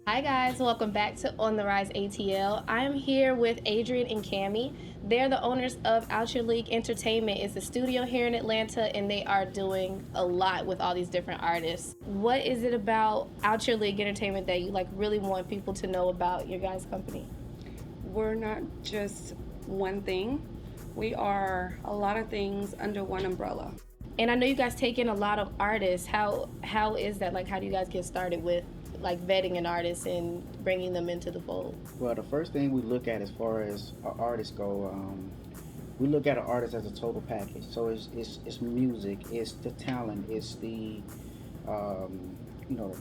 Hi guys, welcome back to On the Rise ATL. I'm here with Adrian and Cami. They're the owners of Out Your League Entertainment. It's a studio here in Atlanta and they are doing a lot with all these different artists. What is it about Out Your League Entertainment that you really want people to know about your guys' company? We're not just one thing. We are a lot of things under one umbrella. And I know you guys take in a lot of artists. How is that? How do you guys get started with vetting an artist and bringing them into the fold? Well, the first thing we look at as far as our artists go, we look at an artist as a total package. So it's music, it's the talent, it's the you know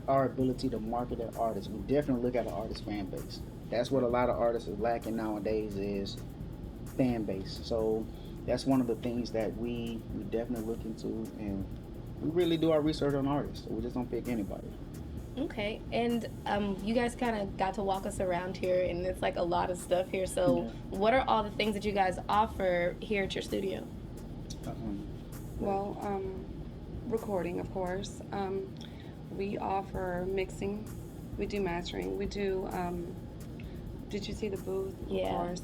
our ability to market that artist. We definitely look at an artist fan base. That's what a lot of artists are lacking nowadays is fan base. So that's one of the things that we definitely look into, and we really do our research on artists. So we just don't pick anybody. Okay, and you guys kind of got to walk us around here, and it's a lot of stuff here. So, what are all the things that you guys offer here at your studio? Um, Well, recording, of course. We offer mixing. We do mastering. We do. Did you see the booth? Yeah. Of course.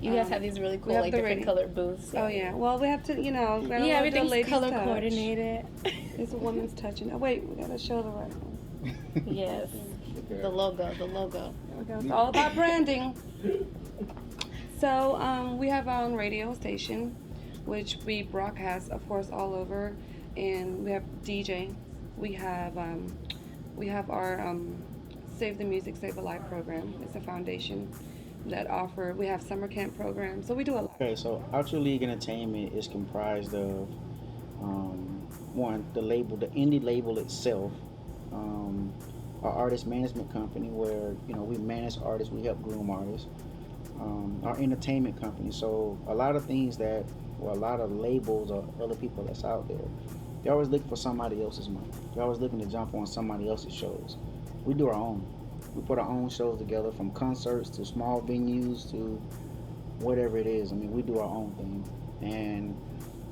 You guys have these really we cool, have the different radio- colored booths. Oh yeah. Well, we have to. We gotta Yeah, let the everything's ladies color touch. coordinated. It's a woman's touching. Oh wait, we gotta show the right one. Yes, the logo, the logo. There we go. It's all about branding. So we have our own radio station, which we broadcast, of course, all over, and we have DJ. We have our Save the Music, Save a Life program. It's a foundation that offer. We have summer camp programs, so we do a lot. Okay, so Out Your League Entertainment is comprised of one, the label, the indie label itself, our artist management company where we manage artists, we help groom artists, our entertainment company. So a lot of things that, or a lot of labels or other people that's out there, they're always looking for somebody else's money. They're always looking to jump on somebody else's shows. We do our own. We put our own shows together, from concerts to small venues to whatever it is. I mean, we do our own thing, and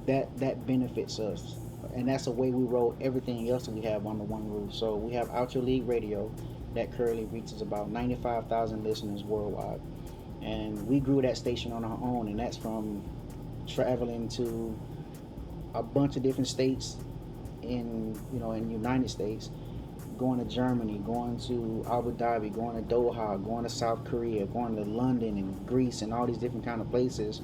that benefits us. And that's the way we roll everything else that we have under one roof. So we have Out Your League Radio that currently reaches about 95,000 listeners worldwide, and we grew that station on our own, and that's from traveling to a bunch of different states in United States, going to Germany, going to Abu Dhabi, going to Doha, going to South Korea, going to London and Greece and all these different kind of places,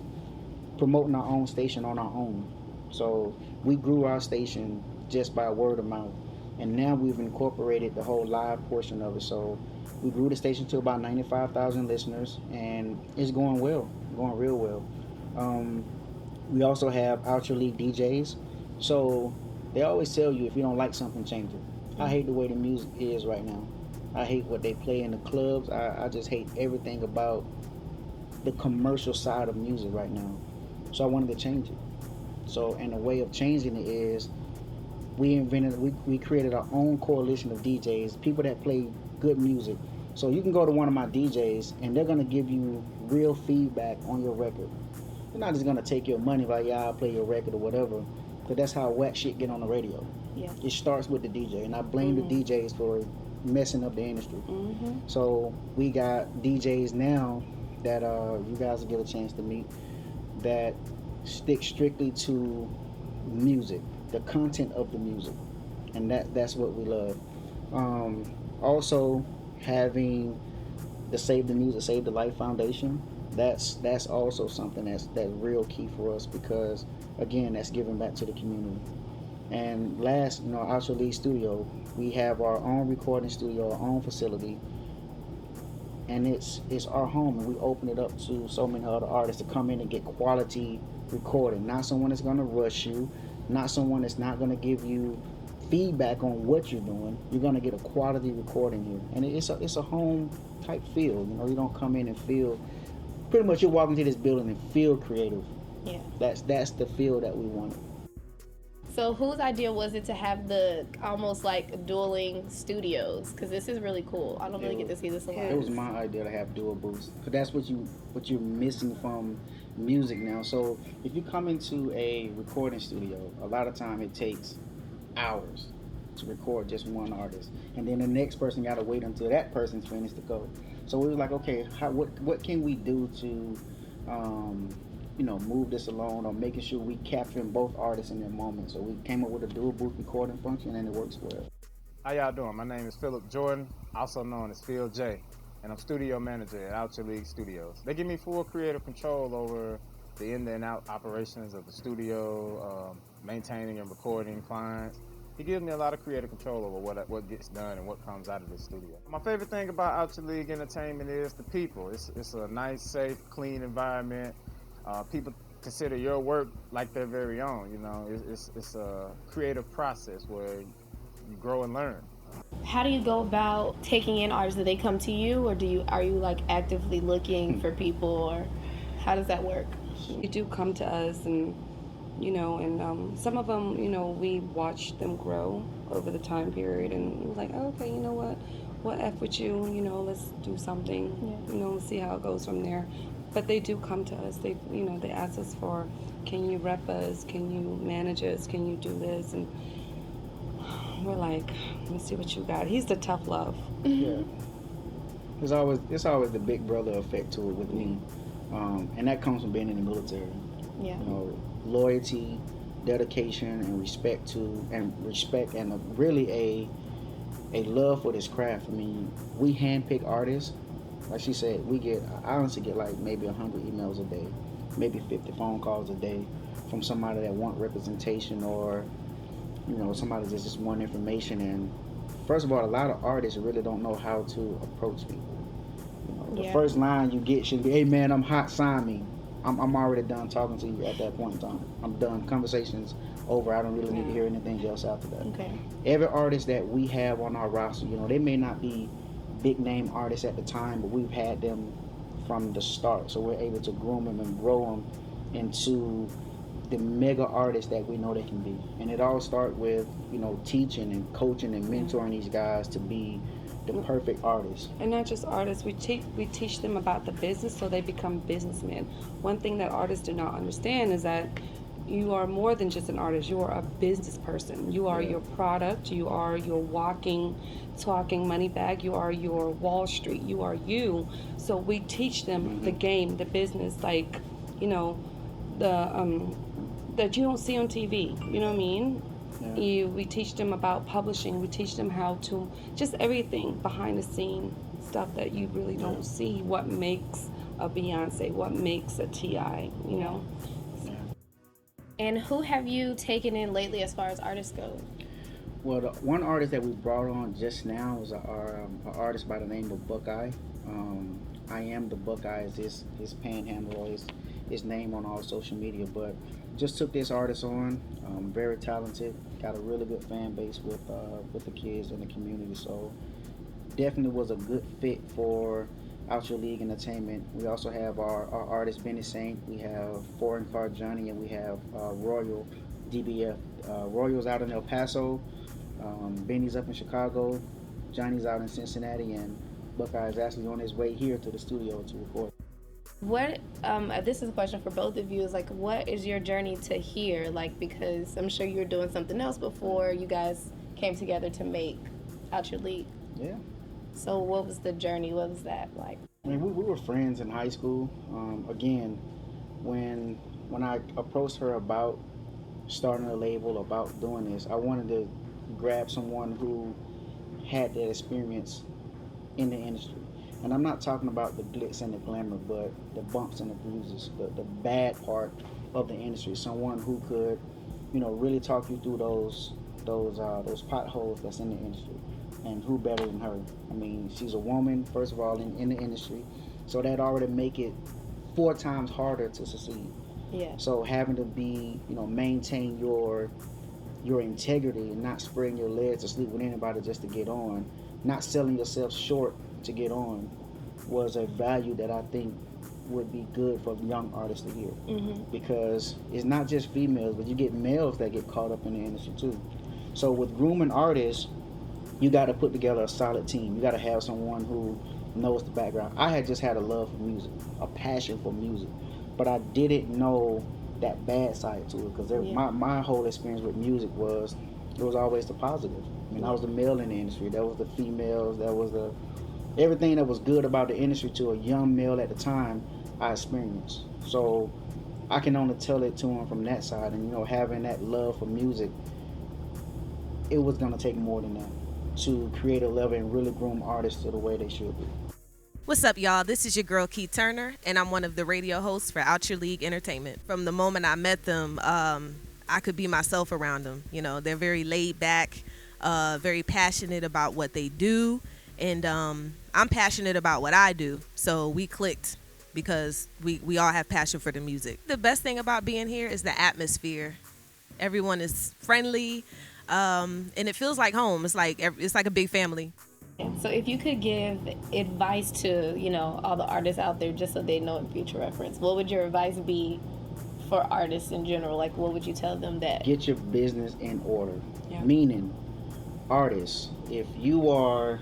promoting our own station on our own. So we grew our station just by word of mouth, and now we've incorporated the whole live portion of it. So we grew the station to about 95,000 listeners, and it's going well, going real well. We also have Out Your League DJs. So they always tell you, if you don't like something, change it. I hate the way the music is right now. I hate what they play in the clubs. I just hate everything about the commercial side of music right now. So I wanted to change it. So, and the way of changing it is we created our own coalition of DJs, people that play good music. So you can go to one of my DJs and they're gonna give you real feedback on your record. They're not just gonna take your money like, yeah, I'll play your record or whatever. But that's how whack shit get on the radio. Yeah. It starts with the DJ, and I blame the DJs for messing up the industry. So we got DJs now that you guys will get a chance to meet that stick strictly to music, the content of the music, and that's what we love. Also having the Save the Music, Save the Life Foundation. That's also something that's real key for us, because again, that's giving back to the community. And last, Out Your League Studio, we have our own recording studio, our own facility, and it's our home, and we open it up to so many other artists to come in and get quality recording. Not someone that's gonna rush you, not someone that's not gonna give you feedback on what you're doing. You're gonna get a quality recording here, and it's a home type feel. You don't come in and feel. Pretty much, you're walking to this building and feel creative. Yeah. That's the feel that we wanted. So whose idea was it to have the almost dueling studios? Because this is really cool. I don't really get to see this a lot. It was my idea to have dual booths, because that's what you're missing from music now. So if you come into a recording studio, a lot of time it takes hours to record just one artist, and then the next person got to wait until that person's finished to go. So we was like, okay, what can we do to move this along, or making sure we capturing both artists in their moment. So we came up with a dual booth recording function, and it works well. How y'all doing? My name is Philip Jordan, also known as Phil J, and I'm studio manager at Out Your League Studios. They give me full creative control over the in and out operations of the studio, maintaining and recording clients. He gives me a lot of creative control over what gets done and what comes out of the studio. My favorite thing about Out Your League Entertainment is the people. It's a nice, safe, clean environment. People consider your work like their very own. It's a creative process where you grow and learn. How do you go about taking in artists? Do they come to you, or are you like actively looking for people, or how does that work? They do come to us, and some of them, we watch them grow over the time period, and we're like, oh, okay, you know what F with you, let's do something, let's see how it goes from there. But they do come to us. They ask us for, can you rep us? Can you manage us? Can you do this? And we're like, let me see what you got. He's the tough love. Yeah. It's always the big brother effect to it with me, and that comes from being in the military. Yeah. Loyalty, dedication, and respect and really a love for this craft. I mean, we handpick artists. Like she said, I honestly get like maybe 100 emails a day, maybe 50 phone calls a day from somebody that want representation, or somebody that just want information. And first of all, a lot of artists really don't know how to approach people. The first line you get should be, "Hey man, I'm hot, sign me." I'm already done talking to you at that point in time. I'm done. Conversations over. I don't really need to hear anything else after that. Okay. Every artist that we have on our roster, they may not be big name artists at the time, but we've had them from the start, so we're able to groom them and grow them into the mega artists that we know they can be. And it all starts with teaching and coaching and mentoring these guys to be the perfect artists. And not just artists, we teach them about the business, so they become businessmen. One thing that artists do not understand is that you are more than just an artist. You are a business person. You are your product. You are your walking, talking money bag. You are your Wall Street. You are you. So we teach them the game, the business, like, that you don't see on TV. You know what I mean? Yeah. We teach them about publishing. We teach them how to, just everything behind the scene stuff that you really don't see. What makes a Beyonce? What makes a T.I.? And who have you taken in lately as far as artists go? Well, the one artist that we brought on just now was our artist by the name of Buckeye. I am the Buckeye is his panhandle, or his name on all social media. But just took this artist on, very talented, got a really good fan base with the kids in the community. So definitely was a good fit for Out Your League Entertainment. We also have our artist Benny Saint. We have Foreign Car Johnny, and we have Royal DBF. Royal's out in El Paso. Benny's up in Chicago. Johnny's out in Cincinnati, and Buckeye's actually on his way here to the studio to record. What this is a question for both of you, is like, what is your journey to here? Like, because I'm sure you were doing something else before you guys came together to make Out Your League. Yeah. So what was the journey? What was that like? I mean, we were friends in high school. Again, when I approached her about starting a label, about doing this, I wanted to grab someone who had that experience in the industry. And I'm not talking about the glitz and the glamour, but the bumps and the bruises, the bad part of the industry. Someone who could, really talk you through those potholes that's in the industry. And who better than her? I mean, she's a woman, first of all, in the industry, so that already make it 4 times harder to succeed. Yeah. So having to be, maintain your integrity and not spreading your legs to sleep with anybody just to get on, not selling yourself short to get on, was a value that I think would be good for young artists to hear. Mm-hmm. Because it's not just females, but you get males that get caught up in the industry too. So with grooming artists, you got to put together a solid team. You got to have someone who knows the background. I had just had a love for music, a passion for music, but I didn't know that bad side to it, because my whole experience with music was, it was always the positive. I mean, I was the male in the industry. That was the females. That was the everything that was good about the industry to a young male at the time. I experienced. So I can only tell it to him from that side. And having that love for music, it was gonna take more than that to create a level and really groom artists to the way they should be. What's up, y'all? This is your girl, Keith Turner, and I'm one of the radio hosts for Out Your League Entertainment. From the moment I met them, I could be myself around them. They're very laid back, very passionate about what they do, and I'm passionate about what I do. So we clicked because we all have passion for the music. The best thing about being here is the atmosphere. Everyone is friendly, and it feels like home. It's like a big family. So if you could give advice to, all the artists out there just so they know in future reference, what would your advice be for artists in general? Like, what would you tell them that? Get your business in order. Yeah. Meaning, artists, if you're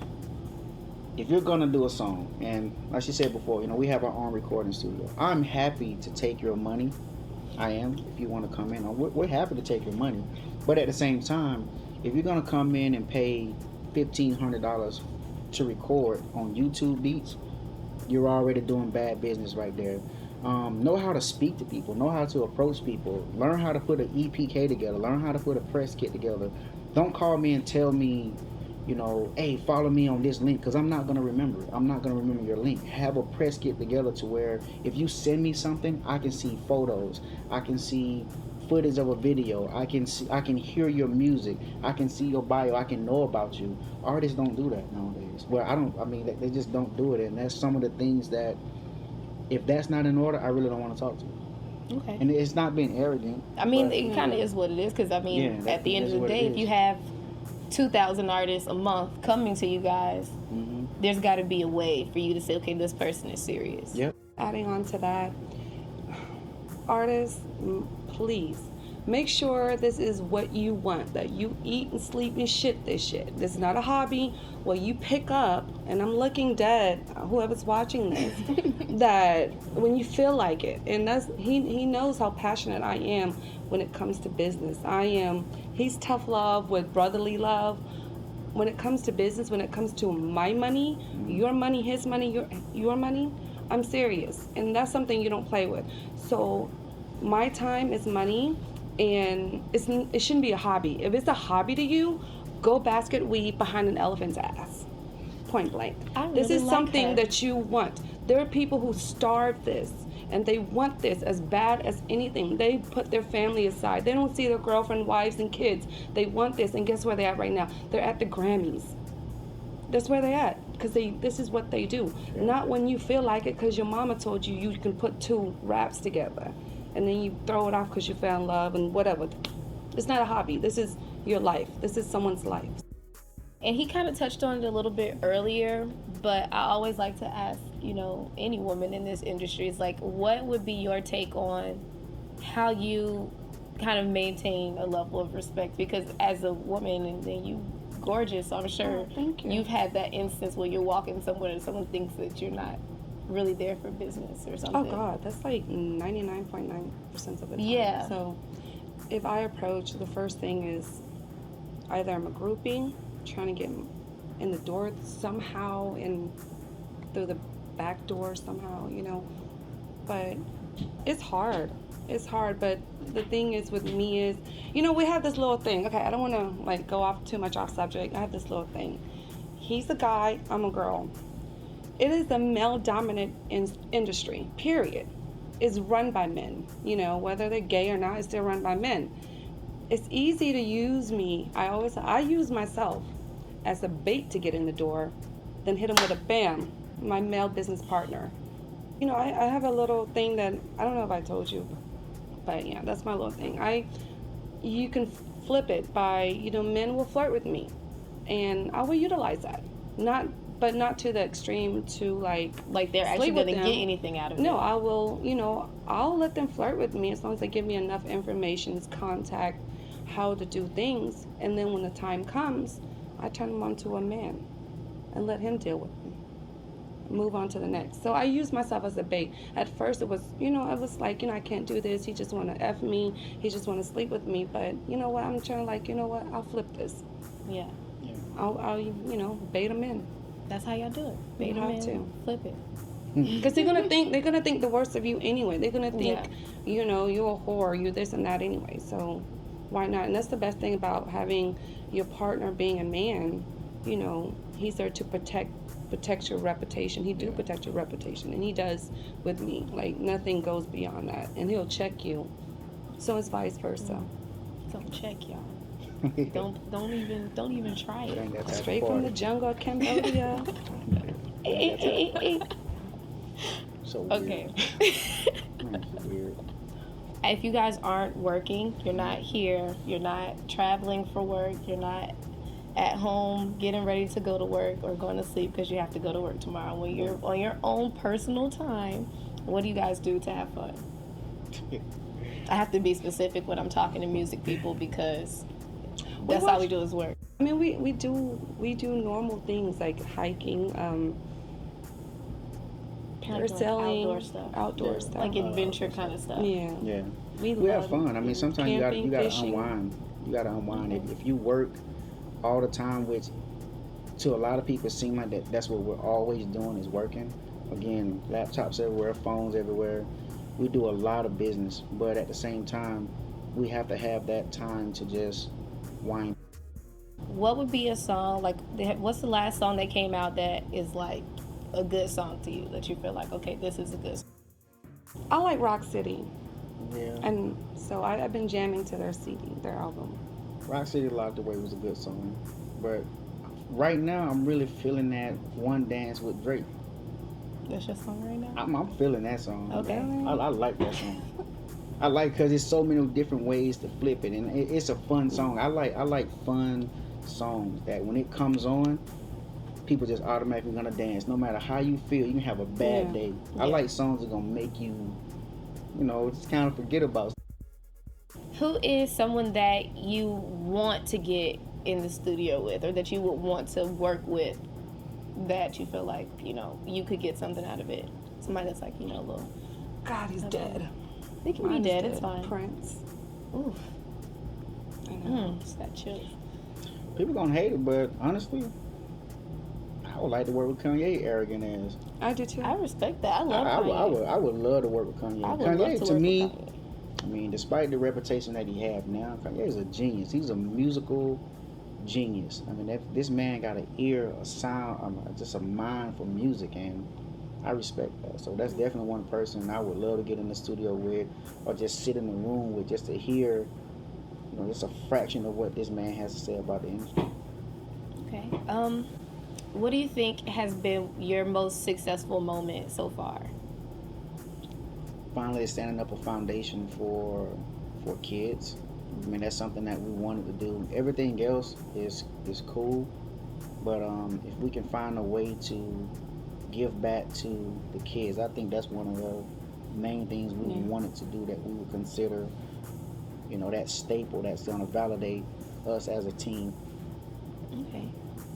gonna do a song, and like she said before, we have our own recording studio. I'm happy to take your money. I am. If you want to come in, we're happy to take your money. But at the same time, if you're gonna come in and pay $1,500 to record on YouTube beats, you're already doing bad business right there. Know how to speak to people, know how to approach people, learn how to put an EPK together, learn how to put a press kit together. Don't call me and tell me, hey, follow me on this link, because I'm not going to remember it. I'm not going to remember your link. Have a press kit together to where if you send me something, I can see photos, I can see footage of a video, I can hear your music, I can see your bio, I can know about you. Artists don't do that nowadays. They just don't do it, and that's some of the things that, if that's not in order, I really don't want to talk to you. Okay. And it's not being arrogant. It kind of is what it is, because at the end of the day, if you have 2,000 artists a month coming to you guys, there's got to be a way for you to say, okay, this person is serious. Yep. Adding on to that, artists, please make sure this is what you want, that you eat and sleep and shit this shit. This is not a hobby where you pick up, and I'm looking dead, whoever's watching this, that when you feel like it, and he knows how passionate I am when it comes to business. He's tough love with brotherly love. When it comes to business, when it comes to my money, your money, his money, your money, I'm serious, and that's something you don't play with. So my time is money, and it shouldn't be a hobby. If it's a hobby to you, go basket weave behind an elephant's ass. Point blank. This is something that you want. There are people who starve this, and they want this as bad as anything. They put their family aside. They don't see their girlfriend, wives, and kids. They want this, and guess where they're at right now? They're at the Grammys. That's where they're at, because this is what they do. Yeah. Not when you feel like it, because your mama told you can put two raps together, and then you throw it off because you fell in love and whatever. It's not a hobby. This is your life. This is someone's life. And he kind of touched on it a little bit earlier, but I always like to ask, any woman in this industry, is like, what would be your take on how you kind of maintain a level of respect? Because as a woman, and then you gorgeous, so I'm sure you've had that instance where you're walking somewhere and someone thinks that you're not really there for business or something. Oh God, that's like 99.9% of the time. Yeah. So if I approach, the first thing is either I'm a groupie, trying to get in the door somehow, and through the back door somehow, but it's hard. But the thing is with me is, we have this little thing. Okay, I don't want to go off too much off subject. I have this little thing. He's a guy, I'm a girl. It is a male-dominant industry, period. It's run by men. Whether they're gay or not, it's still run by men. It's easy to use me. I use myself as a bait to get in the door, then hit him with a bam, my male business partner. I have a little thing that, I don't know if I told you, but yeah, that's my little thing. You can flip it by, men will flirt with me, and I will utilize that. But not to the extreme to like they're actually going to get anything out of it. No, I will, I'll let them flirt with me as long as they give me enough information, contact, how to do things, and then when the time comes, I turn them on to a man and let him deal with them. Move on to the next. So I use myself as a bait. At first it was, I was like, I can't do this. He just want to F me. He just want to sleep with me. But you know what? I'm trying to I'll flip this. Yeah. I'll bait them in. That's how y'all do it. Bait You them have in, to. flip it. Because they're gonna think the worst of you anyway. They're gonna think, Yeah. you're a whore, you're this and that anyway. So why not? And that's the best thing about having your partner being a man. He's there to protect your reputation. He do protect your reputation, and he does with me. Like nothing goes beyond that, and he'll check you. So it's vice versa. Don't check, y'all. Don't even try it. Straight from the jungle of Cambodia. So weird. Okay. Weird. If you guys aren't working, you're not here, you're not traveling for work, you're not at home getting ready to go to work or going to sleep because you have to go to work tomorrow. When you're on your own personal time, what do you guys do to have fun? I have to be specific when I'm talking to music people because that's all we do is work. I mean, we do normal things like hiking, parasailing, outdoor stuff, like adventure kind of stuff. Yeah. Yeah. We have fun. I mean, sometimes camping, you gotta fishing. unwind. You gotta unwind. If you work all the time, which to a lot of people seem like that's what we're always doing is working. Again, laptops everywhere, phones everywhere. We do a lot of business, but at the same time, we have to have that time to just wind. What would be a song, like, what's the last song that came out that is like a good song to you, that you feel like, okay, this is a good song? I like Rock City. Yeah. And so I've been jamming to their CD, their album. Rock City Locked Away was a good song, but right now I'm really feeling that One Dance with Drake. That's your song right now? I'm feeling that song. Okay. I like that song. I like because there's so many different ways to flip it, and it's a fun song. I like fun songs that when it comes on, people just automatically gonna dance. No matter how you feel, you can have a bad day. I like songs that gonna make you, just kind of forget about. Who is someone that you want to get in the studio with, or that you would want to work with, that you feel like, you could get something out of it? Somebody that's like, a little... God, he's dead. He can be dead, it's fine. Prince. Oof. I know. It's that chill. People gonna hate it, but honestly, I would like to work with Kanye, arrogant ass. I do too. I respect that. I love Kanye. I would love to work with Kanye. I would love Kanye, to to work me, with Kanye. I mean, despite the reputation that he has now, Kanye is a genius. He's a musical genius. I mean, this man got an ear, a sound, just a mind for music, and I respect that. So that's definitely one person I would love to get in the studio with, or just sit in the room with, just to hear, just a fraction of what this man has to say about the industry. Okay. What do you think has been your most successful moment so far? Finally standing up a foundation for kids. I mean, that's something that we wanted to do. Everything else is cool, but if we can find a way to give back to the kids, I think that's one of the main things we wanted to do, that we would consider, that staple that's going to validate us as a team. Okay.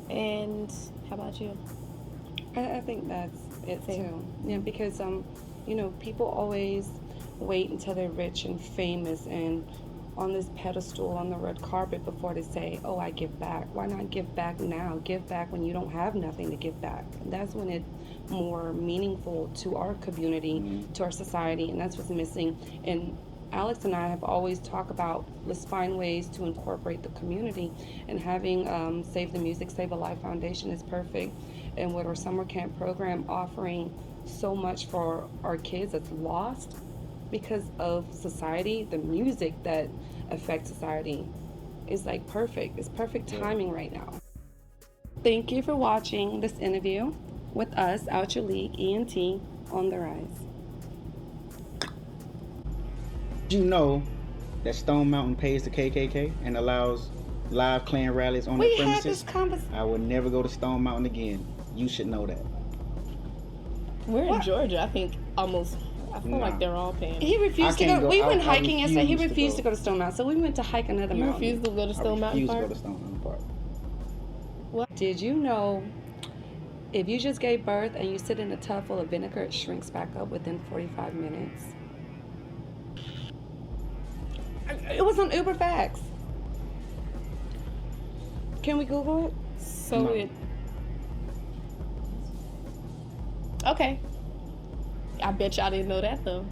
And how about you? I think that's it Same. too. Yeah, because people always wait until they're rich and famous and on this pedestal on the red carpet before they say, "Oh, I give back." Why not give back now? Give back when you don't have nothing to give back. And that's when it's more meaningful to our community, to our society, and that's what's missing. And Alex and I have always talked about, let's find ways to incorporate the community, and having Save the Music, Save a Life Foundation is perfect. And with our summer camp program offering so much for our kids that's lost because of society, the music that affects society is like perfect. It's perfect timing right now. Thank you for watching this interview with us, Out Your League, ENT, on the Rise. You know that Stone Mountain pays the KKK and allows live Klan rallies on their We premises? had this conversation. I would never go to Stone Mountain again. You should know that. We're in What? Georgia. I think I feel like they're all paying. He refused to can't go. go. We went I hiking yesterday. He refuse to refused to go. go to Stone Mountain, so we went to hike another You mountain. refuse to go to Stone Mountain I refuse Park? to go to Stone Mountain Park. What? Did you know if you just gave birth and you sit in a tub full of vinegar, it shrinks back up within 45 minutes? It was on Uber Facts. Can we Google it? So No. Okay. I bet y'all didn't know that though.